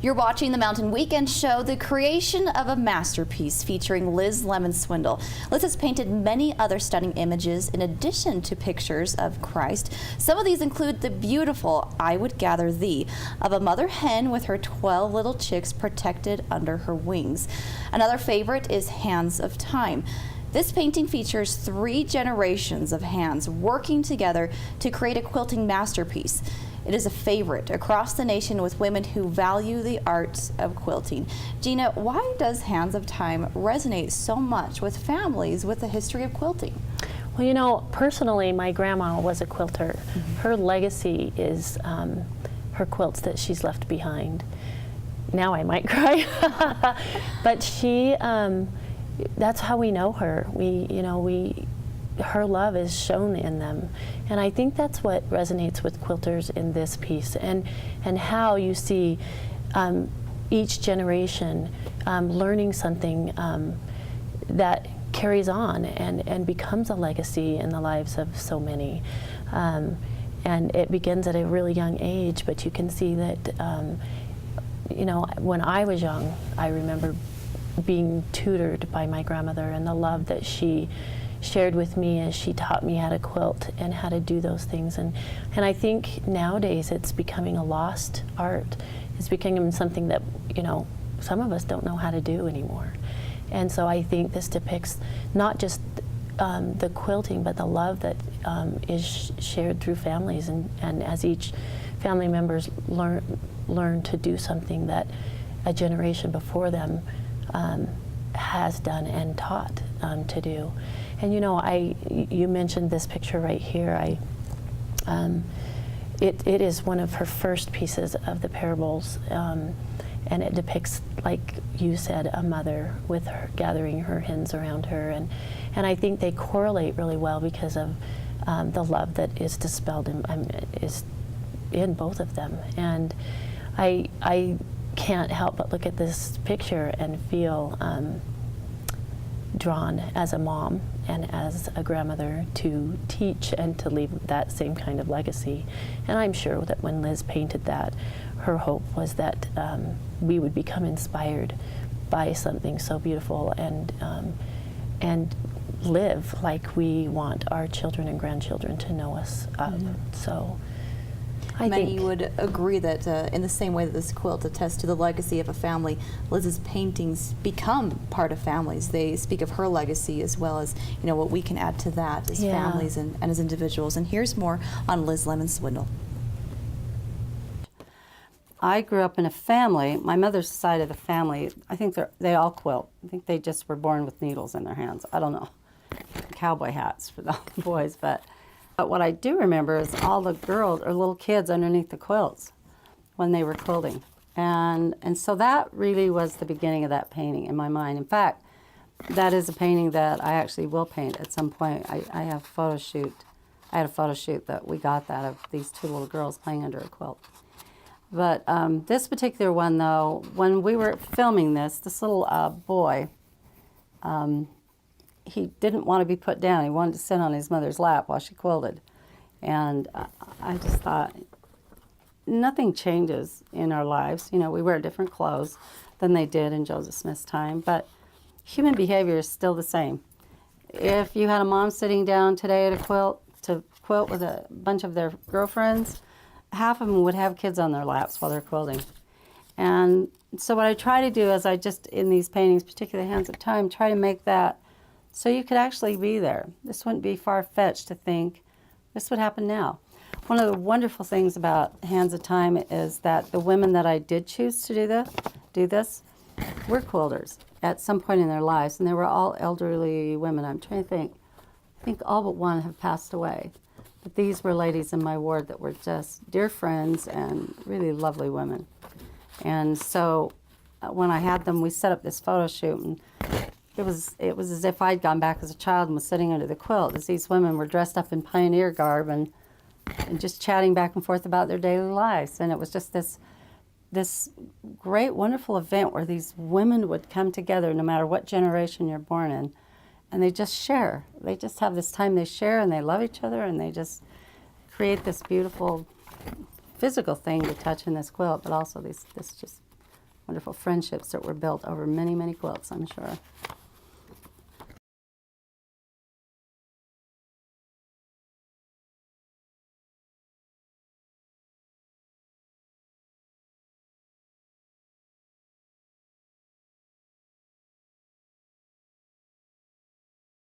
You're watching the Mountain Weekend Show, the creation of a masterpiece featuring Liz Lemon Swindle. Liz has painted many other stunning images in addition to pictures of Christ. Some of these include the beautiful "I Would Gather Thee" of a mother hen with her 12 little chicks protected under her wings. Another favorite is "Hands of Time." This painting features 3 generations of hands working together to create a quilting masterpiece. It is a favorite across the nation with women who value the arts of quilting. Gina, why does Hands of Time resonate so much with families with a history of quilting? Well, you know, personally, my grandma was a quilter. Her legacy is her quilts that she's left behind. Now I might cry. But she, that's how we know her. Her love is shown in them. And I think that's what resonates with quilters in this piece, and how you see each generation learning something that carries on and becomes a legacy in the lives of so many. And it begins at a really young age, but you can see that, you know, when I was young, I remember being tutored by my grandmother and the love that she shared with me as she taught me how to quilt and how to do those things. And I think nowadays it's becoming a lost art. It's becoming something that, you know, some of us don't know how to do anymore. And so I think this depicts not just the quilting, but the love that is shared through families, and as each family members learn to do something that a generation before them has done and taught to do. And you know, you mentioned this picture right here. It is one of her first pieces of the parables, and it depicts, like you said, a mother with her gathering her hens around her, and I think they correlate really well because of the love that is dispelled is in both of them. And I can't help but look at this picture and feel drawn as a mom and as a grandmother to teach and to leave that same kind of legacy. And I'm sure that when Liz painted that, her hope was that we would become inspired by something so beautiful and live like we want our children and grandchildren to know us of. So I Many think would agree that in the same way that this quilt attests to the legacy of a family, Liz's paintings become part of families. They speak of her legacy as well as, you know, what we can add to that as families and as individuals. And here's more on Liz Lemon Swindle. I grew up in a family, my mother's side of the family, I think they all quilt. I think they just were born with needles in their hands. I don't know. Cowboy hats for the boys, but what I do remember is all the girls or little kids underneath the quilts when they were quilting. And so that really was the beginning of that painting in my mind. In fact, that is a painting that I actually will paint at some point. I have a photo shoot. I had a photo shoot that we got that of these 2 little girls playing under a quilt. But this particular one, though, when we were filming this little boy, he didn't want to be put down. He wanted to sit on his mother's lap while she quilted. And I just thought, nothing changes in our lives. You know, we wear different clothes than they did in Joseph Smith's time, but human behavior is still the same. If you had a mom sitting down today at a quilt to quilt with a bunch of their girlfriends, half of them would have kids on their laps while they're quilting. And so what I try to do is in these paintings, particularly Hands of Time, try to make that so you could actually be there. This wouldn't be far-fetched to think this would happen now. One of the wonderful things about Hands of Time is that the women that I did choose to do this were quilters at some point in their lives, and they were all elderly women. I'm trying to think. I think all but one have passed away. But these were ladies in my ward that were just dear friends and really lovely women. And so when I had them, we set up this photo shoot, and it was as if I'd gone back as a child and was sitting under the quilt, as these women were dressed up in pioneer garb and just chatting back and forth about their daily lives. And it was just this great, wonderful event where these women would come together, no matter what generation you're born in, and they just share. They just have this time they share, and they love each other, and they just create this beautiful physical thing to touch in this quilt, but also this just wonderful friendships that were built over many, many quilts, I'm sure.